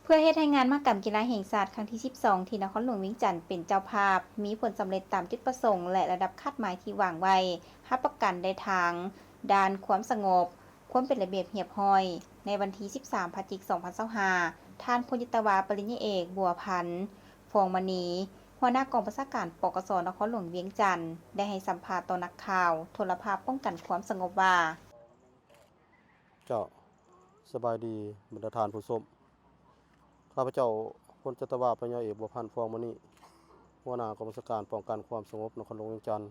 เพื่อเฮ็ดให้งานมหกรรมกีฬาแห่งชาติครั้งที่ 12 ที่นครหลวงเวียงจันทน์เป็นเจ้าภาพ มีผลสำเร็จตามจุดประสงค์และระดับคาดหมายที่วางไว้รับประกันได้ทางด้านความสงบ ความเป็นระเบียบเรียบร้อย ในวันที่ 13 พฤศจิกายน 2025 ท่านพลยิตวา ปริญญาเอก บัวพันธ์ ฟองมณี หัวหน้ากองบัญชาการปกส นครหลวงเวียงจันทน์ได้ให้สัมภาษณ์ต่อนักข่าวโทรภาพป้องกันความสงบว่าเจ้าสบายดีบรรดาทานผู้ชมข้าพเจ้าพลจัตวาปัญญาเอกบัวพันธ์ฟองมณีหัวหน้ากองบัญชาการป้องกันความสงบนครหลวงเวียงจันทน์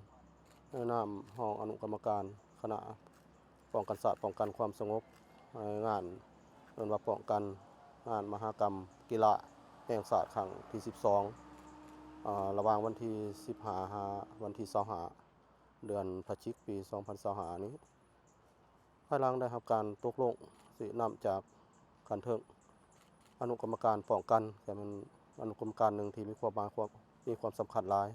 ในนามห้องอนุกรรมการคณะป้องกันศาสตร์ป้องกันความสงบงานเรียนว่าป้องกันงานมหกรรมกีฬาแห่งชาติครั้งที่ 12ระหว่างวันที่15หาวันที่25เดือนพฤศจิกายนปี2025นี้ภายหลังได้รับการตกลงสินำจากการเทิงอนุกรรมการป้องกันแต่มันอนุกรรมการหนึ่งที่มีความสำคัญหลาย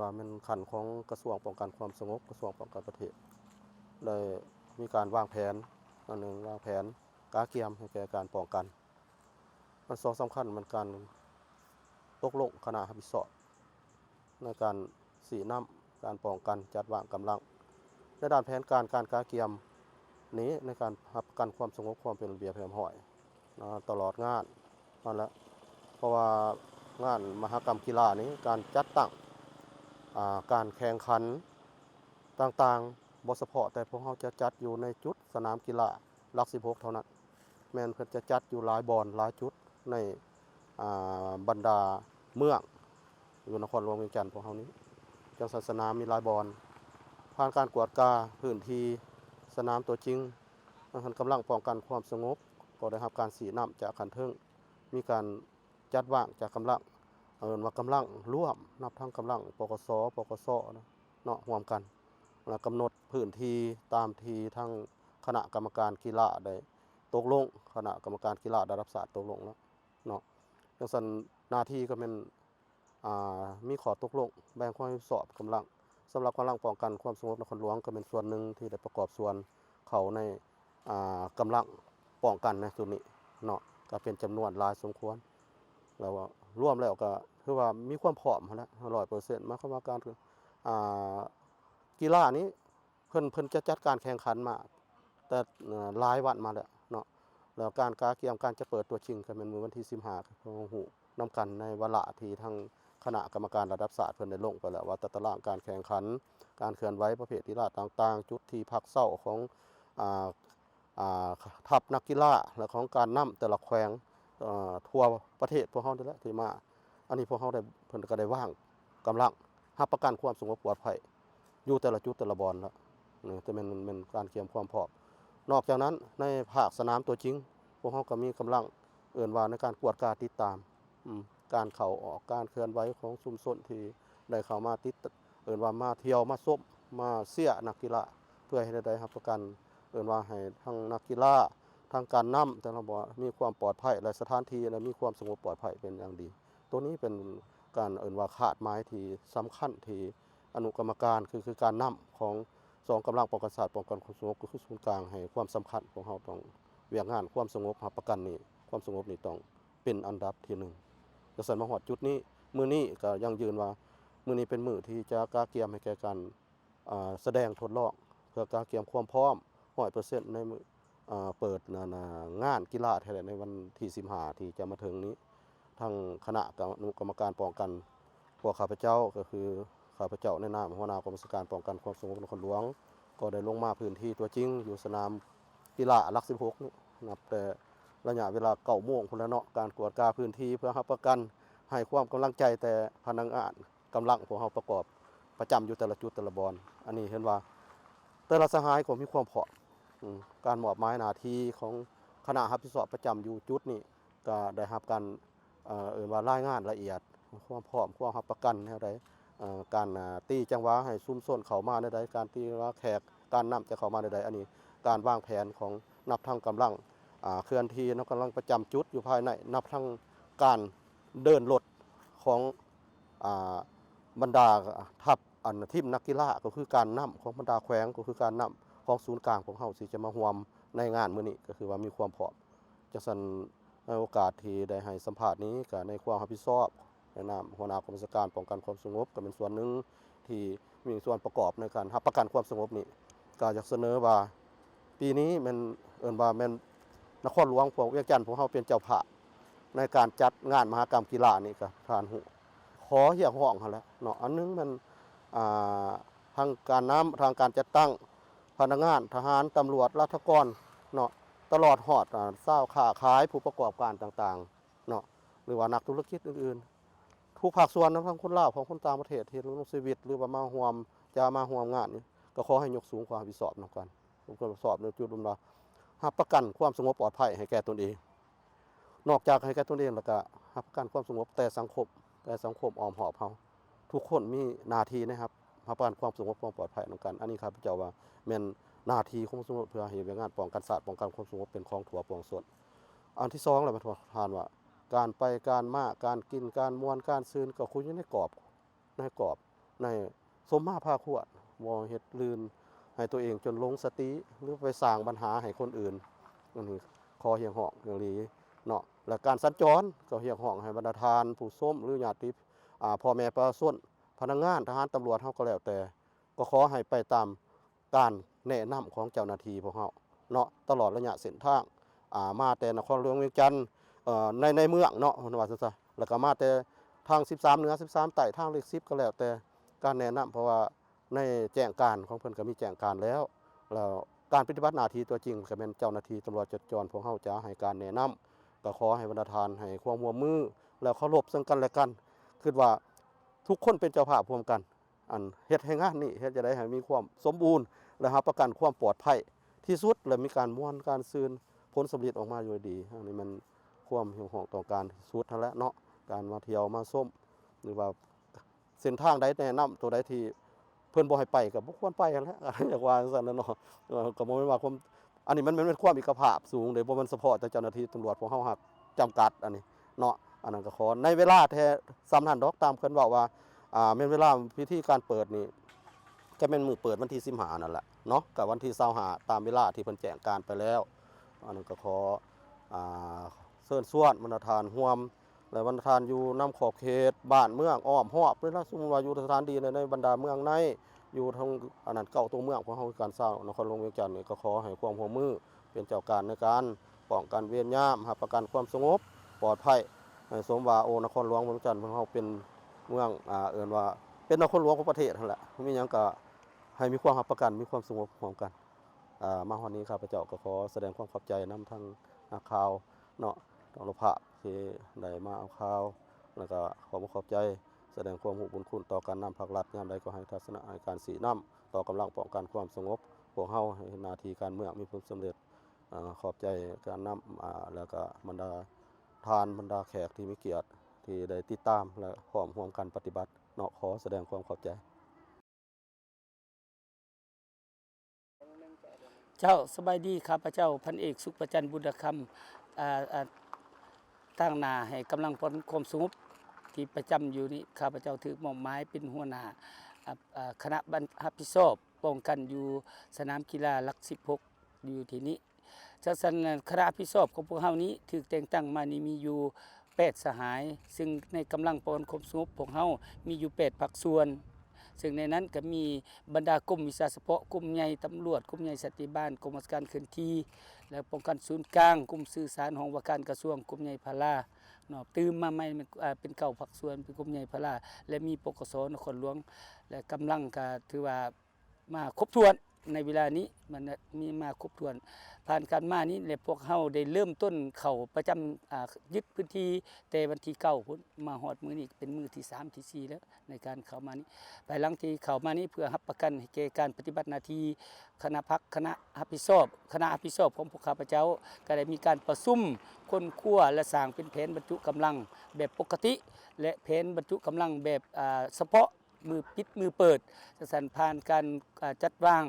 ว่ามันขันของกระทรวงป้องกันความสงบกระทรวงป้องกันประเทศเลยมีการวางแผนอันหนึ่งวางแผนการเกียมให้แก่การป้องกันมันสำคัญมันการตกลงคณะรับผิดชอบในการสีน้ำการป้องกันจัดวางกำลังในด้านแผนการเกียมนี้ในการรับประกันความสงบความเป็นระเบียบเรียบร้อยตลอดงานนั่นแหละเพราะว่างานมหกรรมกีฬานี้การจัดตั้งการแข่งขันต่างๆบ่เฉพาะแต่พวกเขาจะจัดอยู่ในจุดสนามกีฬาหลัก16เท่านั้นแม้นเพิ่นจะจัดอยู่หลายบ่อนหลายจุดในบรรดาเมืองอยู่นครหลวงเวียงจันทน์พวกเขานี้จังสนามมีหลายบ่อนผ่านการกวดกาพื้นที่สนามตัวจริงมันกำลังป้องกันความสงบก็ได้รับการสีน้ำจากขันเทิงมีการจัดวางจากกำลังว่ากำลังร่วมนับทั้งกำลังปกสปกสเนาะร่วมกันแล้วกำหนดพื้นที่ตามที่ทั้งคณะกรรมการกีฬาได้ตกลงคณะกรรมการกีฬาได้รับทราบตกลงแล้วเนาะจังซั่นหน้าที่ก็เป็นมีข้อตกลงแบ่งความรับผิดชอบกำลังสำหรับกำลังป้องกันความสงบนครหลวงก็เป็นส่วนหนึ่งที่ได้ประกอบส่วนเขาในกำลังป้องกันในส่วนนี้เนาะก็เป็นจำนวนหลายสมควรแล้วร่วมแล้วก็คือว่ามีความพร้อมแล้ว 100% หมายความว่าการกีฬานี้เพิ่นจะจัดการแข่งขันมาแต่หลายวันมาแล้วเนาะแล้วการเกียมการจะเปิดตัวจริงก็เป็นมื้อวันที่15ของฮู้นำกันในวาระที่ทางคณะกรรมการระดับศาสตร์เพิ่นได้ลงไปแล้วว่าตารางการแข่งขันการเคลื่อนไหวประเภทกีฬาต่างๆจุดที่พักเช้าของทัพนักกีฬาและของการนำแต่ละแขวงทั่วประเทศพวกเฮานี่แหละที่มาอันนี้พวกเฮาได้เพิ่นก็ได้วางกำลังรับประกันความสงบปลอดภัยอยู่แต่ละจุดแต่ละบอนแล้วนี่แต่มันการเตรียมความพร้อมนอกจากนั้นในภาคสนามตัวจริงพวกเฮาก็มีกำลังเอื่นว่าในการกวดการติดตามการเข้าออกการเคลื่อนไหวของชุมชนที่ได้เข้ามาติดเอื่นว่ามาเที่ยวมาซบมาเสียนักกีฬาเพื่อให้ได้รับประกันเอื่นว่าให้ทั้งนักกีฬาทางการนำแต่ละบ่มีความปลอดภัยและสถานที่และมีความสงบปลอดภัยเป็นอย่างดีตัวนี้เป็นการเอื่นว่าขาดหมายที่สำคัญที่อนุกรรมการคือการนำของสองกำลังป้องกันศาสตร์ป้องกันความสงบก็คือศูนย์กลางให้ความสำคัญของเราต้องเวียงงานความสงบรับประกันนี่ความสงบนี่ต้องเป็นอันดับที่1กระสันมาฮอดจุดนี้มื้อนี้ก็ยังยืนว่ามื้อนี้เป็นมื้อที่จะกาเกียมให้แก่การแสดงทดลองเพื่อกาเกียมความพร้อม 100% ในมื้อเปิดงานกีฬาแท้ในวันที่15ที่จะมาถึงนี้ทางคณะกรรมการป้องกันพวกข้าพเจ้าก็คือข้าพเจ้าในนามหัวหน้ากองบัญชาการป้องกันความสงบนครหลวงก็ได้ลงมาพื้นที่ตัวจริงอยู่สนามกีฬาหลัก16นี่นับแต่ระยะเวลา9 โมงพุ่นแล้วเนาะการกวดกาพื้นที่เพื่อรับประกันให้ความกำลังใจแต่พนักงานกำลังพวกเราประกอบประจำอยู่แต่ละจุดแต่ละบอนอันนี้เห็นว่าแต่ละสหายก็มีความพร้อมการมอบหมายหน้าที่ของคณะรับผิดชอบประจำอยู่จุดนี้ก็ได้รับการว่ารายงานละเอียดความพร้อมความรับประกันแนวใดการตีจังหวะให้ซุ่มซ่นเข้ามาในใดการตีว่าแขกการนำจะเข้ามาในใดอันนี้การวางแผนของนับทั้งกำลังเคลื่อนที่นับกำลังประจำจุดอยู่ภายในนับทั้งการเดินรถของบรรดาทัพทีมนักกีฬาก็คือการนำของบรรดาแขวงก็คือการนำของศูนย์กลางของเฮาสิจะมาร่วมในงานมื้อนี้ก็คือว่ามีความพร้อมจังซั่น ในโอกาสที่ได้ให้สัมภาษณ์นี้ก็ในความรับผิดชอบในนามหัวหน้ากองบัญชาการป้องกันความสงบก็เป็นส่วนหนึ่งที่มีส่วนประกอบในการรับประกันความสงบนี้ก็อยากเสนอว่าปีนี้มันเอิ้นว่าแม่นนครหลวงพวกเวียงจันทน์พวกเฮาเป็นเจ้าภาพในการจัดงานมหกรรมกีฬานี่ก็ทานหูขอเรียกร้องหั่นแหละเนาะอันนึงมันทางการน้ำทางการจัดตั้งพนักงานทหารตำรวจราชกรเนาะตลอดหอดเศร้าค้าขายผู้ประกอบการต่างๆเนาะหรือว่านักธุรกิจอื่นๆทุกภาคส่วนทั้งคนลาวของคนต่างประเทศที่ลงชีวิตหรือว่ามาร่วมจะมาร่วมงานนี้ก็ขอให้ยกสูงความรับผิดชอบนำกันความรับผิดชอบในจุดว่ารับประกันความสงบปลอดภัยให้แก่ตนเองนอกจากให้แก่ตนเองแล้วก็รับประกันความสงบแต่สังคมอ้อมหอบเฮาทุกคนมีหน้าที่นะครับรับประกันความสงบความปลอดภัยนำกันอันนี้ครับพระเจ้าว่าแม่นหน้าที่ของสงบเพื่อให้งานป้องกันศาสตร์ป้องกันความสงบเป็นของทั่วปวงส่วนอันที่2แล้วประธานว่าการไปการมาการกินการม่วนการซื่นก็คุยอยู่ในกรอบในสมมาภาคควรบ่เฮ็ดลื่นให้ตัวเองจนลงสติหรือไปสร้างปัญหาให้คนอื่นอันนี้ขอเรียกร้องอย่างนี้เนาะและการสัญจรก็เรียกร้องให้บรรดาทานผู้ชมหรือญาติพ่อแม่ประชาชนพนักงานทหารตำรวจเฮาก็แล้วแต่ก็ขอให้ไปตามการแนะนำของเจ้าหน้าที่พวกเฮาเนาะตลอดระยะเส้นทางมาแต่นครหลวงเวียงจันทน์ในเมืองเนาะว่าซั่นซะแล้วก็มาแต่ทาง13เหนือ13ใต้ทางเลข10ก็แล้วแต่การแนะนำเพราะว่าในแจ้งการของเพิ่นก็มีแจ้งการแล้วการปฏิบัติหน้าที่ตัวจริงก็เป็นเจ้าหน้าที่ตำรวจจราจรพวกเฮาจะให้การแนะนำก็ขอให้บรรดาทานให้ความร่วมมือแล้วเคารพซึ่งกันและกันคิดว่าทุกคนเป็นเจ้าภาพร่วมกันอันเฮ็ดให้งานนี้เฮ็ดจะได้ให้มีความสมบูรณ์และรับประกันความปลอดภัยที่สุดและมีการม่วนการซื่นผลสำเร็จออกมาอยู่ดีอันนี้มันความหิวโหยต้องการสุดนั่นแหละเนาะการมาเที่ยวมาส้มหรือว่าเส้นทางใดแนะนำตัวใดที่เพิ่นบ่ให้ไปก็บ่ควรไปนั่นแหละอยากว่าจังซั่นเนาะก็บ่แม่นว่าความอันนี้มันเป็นความเอกภาพสูงเด้บ่แม่นเฉพาะแต่เจ้าหน้าที่ตำรวจพวกเฮาฮักจำกัดอันนี้เนาะอันนั้นก็ขอในเวลาแท้ซ้ำนั้นดอกตามเพิ่นเว้าว่าแม่นเวลาพิธีการเปิดนี่จะแม่นมื้อเปิดวันที่15นั่นแหละเนาะกับวันที่25ตามเวลาที่เพิ่นแจ้งการไปแล้วอันนั้นก็ขอเชิญชวนบรรดาทานร่วมและบรรดาทานอยู่นำขอบเขตบ้านเมืองอ้อมรอบเวลาสมมุติว่าอยู่สถานดีในบรรดาเมืองในอยู่ทางอันนั้นเก่าตัวเมืองของเฮาการสร้างนครหลวงเวียงจันทน์นี่ก็ขอให้ความร่วมมือเป็นเจ้าการในการป้องกันเวรยามรับประกันความสงบปลอดภัยให้สมว่านครหลวงเวียงจันทน์ของเฮาเป็นเมืองเอิ้นว่าเป็นนครหลวงของประเทศนั่นแหละมีหยังก็ให้มีความรับประกันมีความสงบร่วมกันมาฮอดนี้ข้าพเจ้าก็ขอแสดงความขอบใจนำทางนักข่าวเนาะทางโลภะที่ได้มาเอาข่าวแล้วก็ขอบใจแสดงความรู้บุญคุณต่อการนำภาครัฐยามใดก็ให้ทัศนะในการสีน้ำต่อกำลังป้องกันความสงบพวกเฮาให้หน้าที่การเมืองมีผลสำเร็จขอบใจการนำแล้วก็บรรดาทานบรรดาแขกที่มีเกียรติที่ได้ติดตามและพร้อมร่วมกันปฏิบัติเนาะขอแสดงความขอบใจเจ้าสบายดีครับพระเจ้าพันเอกสุขประจันบุญคำตั้งหน้าให้กำลังพลความสงบที่ประจำอยู่นี้ข้าพเจ้าถือมอบหมายเป็นหัวหน้าคณะบรรรับผิดชอบป้องกันอยู่สนามกีฬาหลัก16อยู่ที่นี้จากนั้นคณะรับผิดชอบของพวกเฮานี้ถูกแต่งตั้งมานี่มีอยู่8สหายซึ่งในกำลังป้องกันความสงบของเฮามีอยู่8ภาคส่วนซึ่งในนั้นก็มีบรรดากรมวิชาเฉพาะกรมใหญ่ตำรวจกรมใหญ่สันติบาลกรมราชการเคลื่อนที่และป้องกันศูนย์กลางกรมสื่อสารของว่าการกระทรวงกรมใหญ่พลาเนาะตื่มมาใหม่เป็นเก่าภาคส่วนเป็นกรมใหญ่พลาและมีปกสนครหลวงและกำลังก็ถือว่ามาครบถ้วนในเวลานี้มันมีมาครบถ้วนผ่านการมานี้และพวกเฮาได้เริ่มต้นเข้าประจำยึดพื้นที่แต่วันที่9พุ่นมาฮอดมื้อนี้เป็นมื้อที่3ที่4แล้วในการเข้ามานี้ภายหลังที่เข้ามานี้เพื่อรับประกันให้แก่การปฏิบัติหน้าที่คณะรับผิดชอบของพวกข้าพเจ้าก็ได้มีการประชุมค้นคว้าและสร้างเป็นแผนบรรจุกำลังแบบปกติและแผนบรรจุกำลังแบบเฉพาะมือปิดมือเปิดสันผ่านการจัดวาง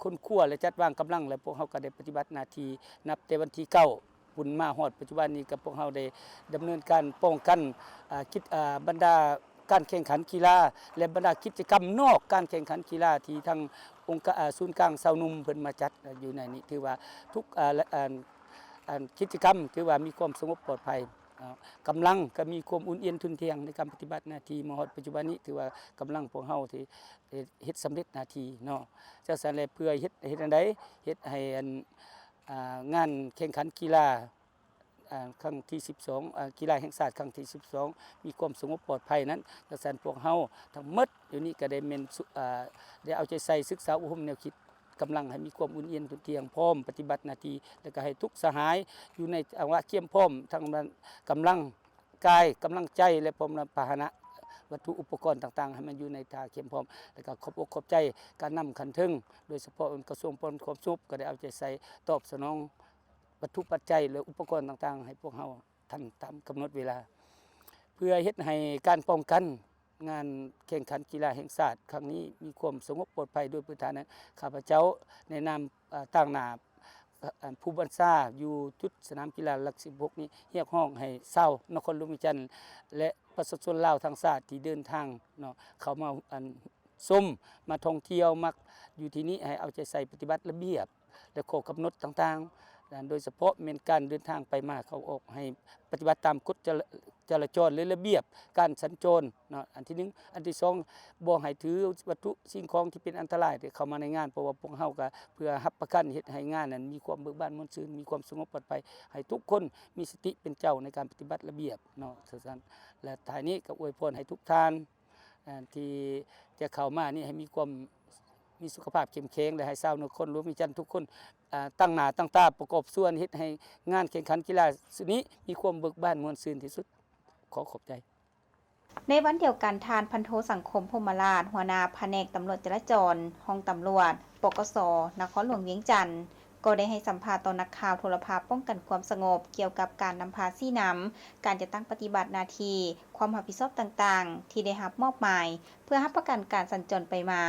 ค้นคว้าและจัดวางกำลังและพวกเขาก็ได้ปฏิบัติหน้าที่นับแต่วันที่9ปุ่นมาฮอดปัจจุบันนี้กับพวกเขาได้ดำเนินการป้องกันบรรดาการแข่งขันกีฬาและบรรดากิจกรรมนอกการแข่งขันกีฬาที่ทางองค์ศูนย์กลางเซานุ่มเพิ่นมาจัดอยู่ในนี้ถือว่าทุก กิจกรรมถือว่ามีความสงบปลอดภัยกำลังก็มีความอุ่นเอียนทุนเทียงในการปฏิบัติหน้าที่มาฮอดปัจจุบันนี้ถือว่ากำลังพวกเฮาที่เฮ็ดสำเร็จหน้าที่เนาะจังซั่นแหละเพื่อเฮ็ดอันใดเฮ็ดให้งานแข่งขันกีฬาครั้งที่12กีฬาแห่งชาติครั้งที่12มีความสงบปลอดภัยนั้นจังซั่นพวกเฮาทั้งหมดเดี๋ยวนี้ก็ได้แม่นได้เอาใจใส่ศึกษาอบรมแนวคิดกำลังให้มีความอุ่นเอียนทุนเทียงพร้อมปฏิบัติหน้าที่แล้วก็ให้ทุกสหายอยู่ในภาวะเคียมพร้อมทั้งกำลังกายกำลังใจและพร้อมพาหนะวัตถุอุปกรณ์ต่างๆให้มันอยู่ในท่าเคียมพร้อมแล้วก็ขอบอกขอบใจการนำขันทึงโดยเฉพาะกระทรวงพลความสุขก็ได้เอาใจใส่ตอบสนองวัตถุปัจจัยหรืออุปกรณ์ต่างๆให้พวกเฮาทันตามกำหนดเวลาเพื่อเฮ็ดให้การป้องกันงานแข่งขันกีฬาแห่งชาติครั้งนี้มีความสงบปลอดภัยโดยพื้นฐานนั้นข้าพเจ้าในนามต่างหน้าผู้บัญชาอยู่จุดสนามกีฬาหลัก16นี้เรียกร้องให้ชาวนครหลวงวิจันทร์และประชาชนลาวทั้งชาติที่เดินทางเนาะเข้ามาชมมาท่องเที่ยวมักอยู่ที่นี้ให้เอาใจใส่ปฏิบัติระเบียบและข้อกำหนดต่างๆโดยเฉพาะเมนการเดินทางไปมาเข้าออกให้ปฏิบัติตามกฎจราจรหรือระเบียบการสัญจรเนาะอันที่1อันที่2บ่ให้ถือวัตถุสิ่งของที่เป็นอันตรายเข้ามาในงานเพราะว่าพวกเฮาก็เพื่อรับประกันเฮ็ดให้งานนั้นมีความเบิกบานม่วนซื่นมีความสงบปลอดภัยให้ทุกคนมีสติเป็นเจ้าในการปฏิบัติระเบียบเนาะซั่นและท้ายนี้ก็อวยพรให้ทุกท่านที่จะเข้ามานี่ให้มีสุขภาพเข้มแข็งและให้ชาวนครหลวงวิจันทร์ทุกคนตั้งหน้าตั้งตาประกอบส่วนเฮ็ดให้งานแข่งขันกีฬาสุนี้มีความเบิกบานม่วนซื่นที่สุดขอขอบใจในวันเดียวกันทานพันโทสังคมพรหมราชหัวหน้าแผนกตำรวจจราจรห้องตำรวจปกสนครหลวงเวียงจันทน์ก็ได้ให้สัมภาษณ์ต่อนักข่าวโทรภาพป้องกันความสงบเกี่ยวกับการนำพาซี่น้ำการจะตั้งปฏิบัติหน้าที่ความรับผิดชอบต่างๆที่ได้รับมอบหมายเพื่อรับประกันการสัญจรไปมา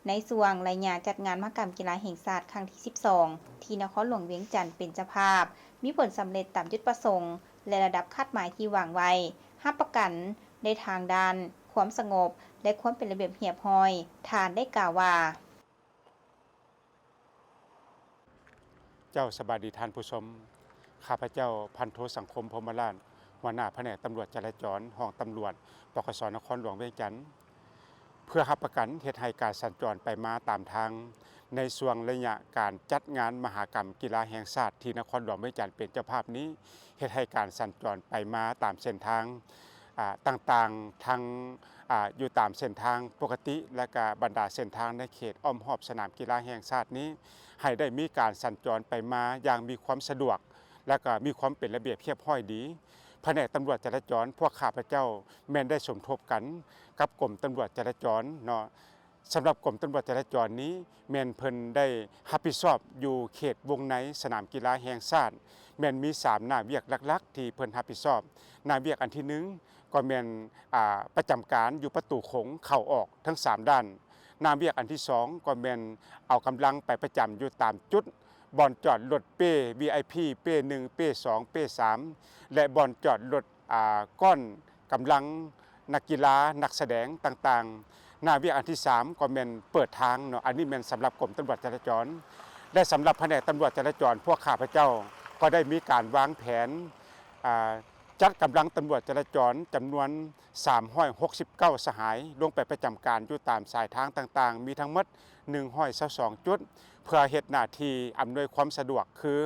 ในส่วนรายงานจัดงานมหกรรมกีฬาแห่งชาติครั้งที่12ที่นครหลวงเวียงจันทน์เป็นเจ้าภาพมีผลสำเร็จตามจุดประสงค์และระดับคาดหมายที่วางไว้รับประกันในทางด้านความสงบและความเป็นระเบียบเรียบร้อยทานได้กล่าวว่าเจ้าสบายดีท่านผู้ชมข้าพเจ้าพันโทสังคมพรหมราชหัวหน้าแผนกตำรวจจราจรห้องตำรวจปกสนครหลวงเวียงจันทน์เพื่อรับประกันเฮ็ดให้การสัญจรไปมาตามทางในช่วงระยะการจัดงานมหกรรมกีฬาแห่งชาติที่นครหลวงเวียงจันทน์เป็นเจ้าภาพนี้เฮ็ดให้การสัญจรไปมาตามเส้นทางต่างๆทั้งอยู่ตามเส้นทางปกติและก็บรรดาเส้นทางในเขตอ้อมรอบสนามกีฬาแห่งชาตินี้ให้ได้มีการสัญจรไปมาอย่างมีความสะดวกและก็มีความเป็นระเบียบเรียบร้อยดีแผนกตำรวจจราจรพวกข้าพเจ้าแม่นได้สมทบกันกับกรมตำรวจจราจรเนาะสำหรับกรมตำรวจจราจรนี้แม่นเพิ่นได้รับผิดชอบอยู่เขตวงในสนามกีฬาแห่งชาติแม่นมี3หน้าเวียกหลักๆที่เพิ่นรับผิดชอบหน้าเวียกอันที่1ก็แม่นประจำการอยู่ประตูโขงเข้าออกทั้ง3ด้านหน้าเวียกอันที่2ก็แม่นเอากำลังไปประจำอยู่ตามจุดบ่อนจอดรถเป้ VIP เป้1เป้2เป้3และบ่อนจอดรถก้อนกำลังนักกีฬานักแสดงต่างๆหน้าเวียกอันที่3ก็แม่นเปิดทางเนาะอันนี้แม่นสำหรับกรมตำรวจจราจรและสำหรับแผนกตำรวจจราจรพวกข้าพเจ้าก็ได้มีการวางแผนจัดกำลังตำรวจจราจรจำนวน369สหายลงไปประจำการอยู่ตามสายทางต่างๆมีทั้งหมด122จุดเพื่อเฮ็ดหน้าที่อำนวยความสะดวกคือ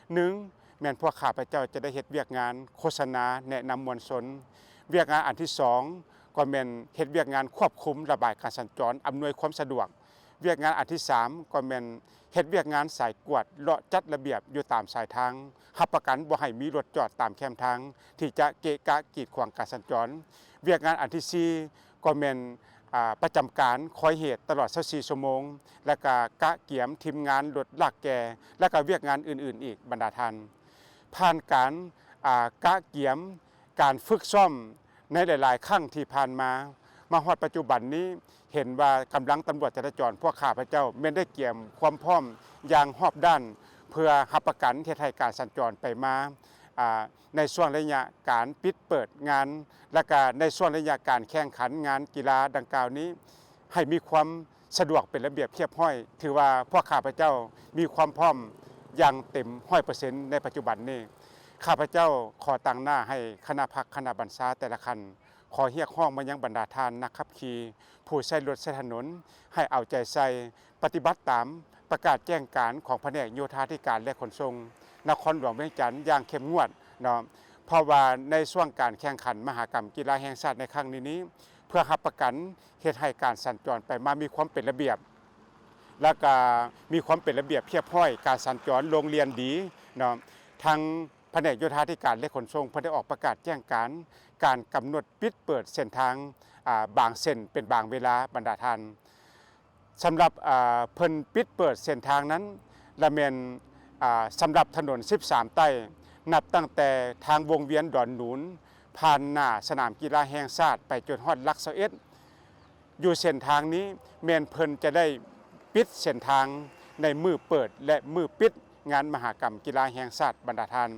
1แม่นพวกข้าพเจ้าจะได้เฮ็ดเวียกงานโฆษณาแนะนำมวลชนเวียกงานอันที่2ก็แม่นเฮ็ดเวียกงานควบคุมระบายการสัญจรอำนวยความสะดวกเวียกงานอันที่3ก็แม่นเฮ็ดเวียกงานสายกวดเลาะจัดระเบียบอยู่ตามสายทางรับประกันบ่ให้มีรถจอดตามแคมทางที่จะเกะกะกีดขวางการสัญจรเวียกงานอันที่4ก็แม่นประจำการคอยเหตุตลอด24ชั่วโมงและก็กะเกียมทีมงานรถลากแก่และก็เวียกงานอื่นๆอีกบรรดาท่านผ่านการกะเกียมการฝึกซ้อมในหลายๆครั้งที่ผ่านมาฮอดปัจจุบันนี้เห็นว่ากำลังตำรวจจราจรพวกข้าพเจ้าแม่นได้เกี่ยมความพร้อมอย่างรอบด้านเพื่อรับประกันเฮ็ดให้การสัญจรไปมาในช่วงระยะการปิดเปิดงานและก็ในช่วงระยะการแข่งขันงานกีฬาดังกล่าวนี้ให้มีความสะดวกเป็นระเบียบเรียบร้อยถือว่าพวกข้าพเจ้ามีความพร้อม อย่างเต็ม 100% ในปัจจุบันนี้ข้าพเจ้าขอตั้งหน้าให้คณะพักคณะบรรษาแต่ละคันขอเรียกร้องมายังบรรดาทานนักขับขี่ผู้ใช้รถใช้ถนนให้เอาใจใส่ปฏิบัติตามประกาศแจ้งการของแผนกโยธาธิการและขนส่งนครหลวงเวียงจันทร์อย่างเข้มงวดเนาะเพราะว่าในช่วงการแข่งขันมหกรรมกีฬาแห่งชาติในครั้งนี้เพื่อรับประกันเฮ็ดให้การสัญจรไปมามีความเป็นระเบียบและก็มีความเป็นระเบียบเพียบพร้อยการสัญจรโรงเรียนดีเนาะทางแผนกโยธาธิการและขนส่งเพิ่นได้ออกประกาศแจ้งการกำหนดปิดเปิดเส้นทางบางเส้นเป็นบางเวลาบรรดาท่านสำหรับเพิ่นปิดเปิดเส้นทางนั้นละแม่นสำหรับถนน13 ไต้นับตั้งแต่ทางวงเวียนดอนหนุนผ่านหน้าสนามกีฬาแห่งชาติไปจนฮอดหลัก21อยู่เส้นทางนี้แม่นเพิ่นจะได้ปิดเส้นทางในมือเปิดและมือปิดงานมหกรรมกีฬาแห่งชาติบรรดาท่าน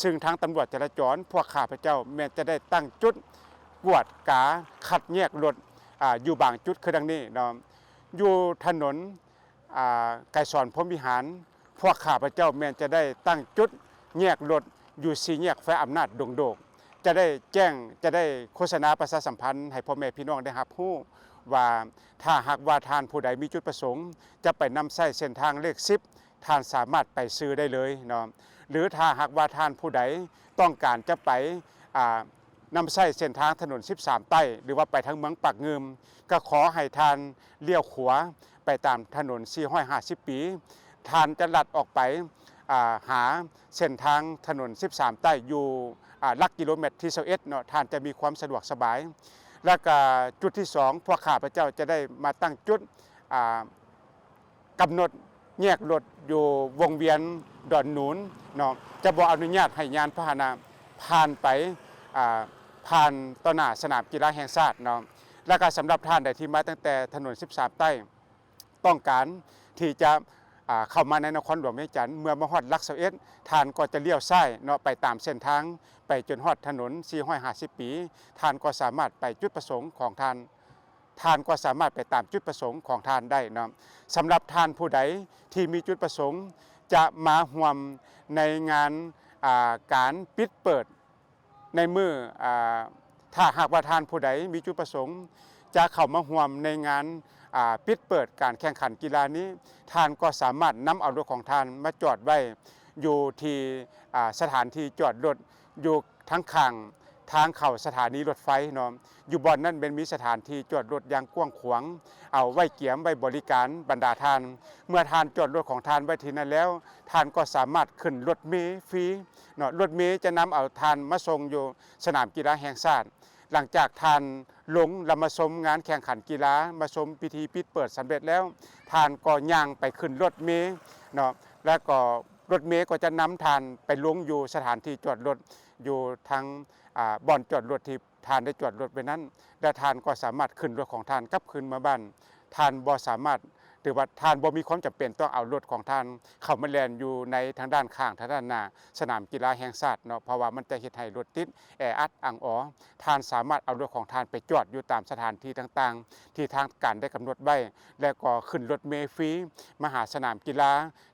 ซึ่งทางตำรวจจราจรพวกข้าพเจ้าแม้จะได้ตั้งจุดกวดกาคัดแยกรถอยู่บางจุดคือดังนี้เนาะอยู่ถนนไกรสอนพรหมวิหารพวกข้าพเจ้าแม้จะได้ตั้งจุดแยกรถอยู่4แยกไฟอำนาจดงโดกจะได้แจ้งจะได้โฆษณาประชาสัมพันธ์ให้พ่อแม่พี่น้องได้รับรู้ว่าถ้าหากว่าทานผู้ใดมีจุดประสงค์จะไปนำใช้เส้นทางเลข10ท่านสามารถไปซื้อได้เลยเนาะหรือถ้าหากว่าท่านผู้ใดต้องการจะไปนำใช้เส้นทางถนน13 ไต้หรือว่าไปทางเมืองปากเงิมก็ขอให้ท่านเลี้ยวขวาไปตามถนน450 ปีท่านจะลัดออกไปหาเส้นทางถนน13 ไต้อยู่หลักกิโลเมตรที่21เนาะท่านจะมีความสะดวกสบายและก็จุดที่2พวกข้าพเจ้าจะได้มาตั้งจุดกำหนดแยกรถอยู่วงเวียนดอนหนุนเนาะจะบ่อนุญาตให้ยานพาหนะผ่านไปผ่านต่อหน้าสนามกีฬาแห่งชาติเนาะและก็สำหรับท่านใดที่มาตั้งแต่ถนน13 ไต้ต้องการที่จะเข้ามาในนครหลวงเวียงจันทร์เมื่อมาฮอดหลัก21ท่านก็จะเลี้ยวซ้ายเนาะไปตามเส้นทางไปจนฮอดถนน450 ปีท่านก็สามารถไปจุดประสงค์ของท่านก็สามารถไปตามจุดประสงค์ของท่านได้เนาะสำหรับท่านผู้ใดที่มีจุดประสงค์จะมาร่วมในงานการปิดเปิดในมือถ้าหากว่าท่านผู้ใดมีจุดประสงค์จะเข้ามาร่วมในงานปิดเปิดการแข่งขันกีฬานี้ท่านก็สามารถนำเอารถของท่านมาจอดไว้อยู่ที่สถานที่จอดรถอยู่ทั้งข้างทางเข้าสถานีรถไฟเนาะอยู่บอนนั้นเป็นมีสถานที่จอดรถอย่างกว้างขวางเอาไว้เกียมไว้บริการบรรดาท่านเมื่อท่านจอดรถของท่านไว้ที่นั้นแล้วท่านก็สามารถขึ้นรถเมล์ฟรีเนาะรถเมล์จะนำเอาท่านมาส่งอยู่สนามกีฬาแห่งชาติหลังจากท่านลงและมาชมงานแข่งขันกีฬามาชมพิธีปิดเปิดสำเร็จแล้วท่านก็ย่างไปขึ้นรถเมล์เนาะแล้วก็รถเมล์ก็จะนำท่านไปลงอยู่สถานที่จอดรถอยู่ทางบ่อนจอดรถที่ท่านได้จอดรถไปนั้นและท่านก็สามารถขึ้นรถของท่านกลับคืนมาบ้านท่านบ่สามารถหรือว่าท่านบ่มีความจำเป็นต้องเอารถของท่านเข้ามาแล่นอยู่ในทางด้านข้างทางด้านหน้าสนามกีฬาแห่งชาติเนาะเพราะว่ามันจะเฮ็ดให้รถติดแออัดอังอ๋อท่านสามารถเอารถของท่านไปจอดอยู่ตามสถานที่ต่างๆที่ทางการได้กำหนดไว้และก็ขึ้นรถเมล์ฟรีมาหาสนามกีฬา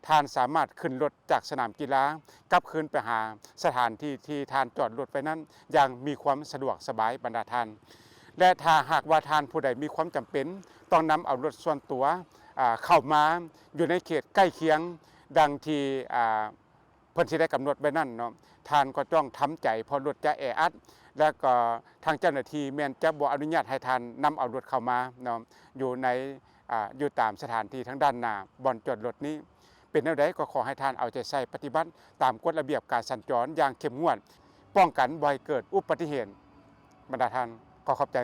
ท่านสามารถขึ้นรถจากสนามกีฬากลับคืนไปหาสถานที่ที่ท่านจอดรถไปนั้นอย่างมีความสะดวกสบายบรรดาท่านและถ้าหากว่าท่านผู้ใดมีความจำเป็นต้องนำเอารถส่วนตัวเข้ามาอยู่ในเขตใกล้เคียงดังที่เพิ่นสิได้กำหนดไว้นั่นเนาะท่านก็ต้องทำใจเพราะรถจะแออัดแล้วก็ทางเจ้าหน้าที่แม้นจะบ่อนุญาตให้ท่านนำเอารถเข้ามาเนาะอยู่ตามสถานที่ทั้งด้านหน้าบ่อนจอดรถนี้เป็นแนวใดก็ขอให้ท่านเอาใจใส่ปฏิบัติตามกฎระเบียบการสัญจรอย่างเข้มงวดป้องกันบ่ให้เกิดอุบัติเหตุบรรดาท่านขอขอบใจ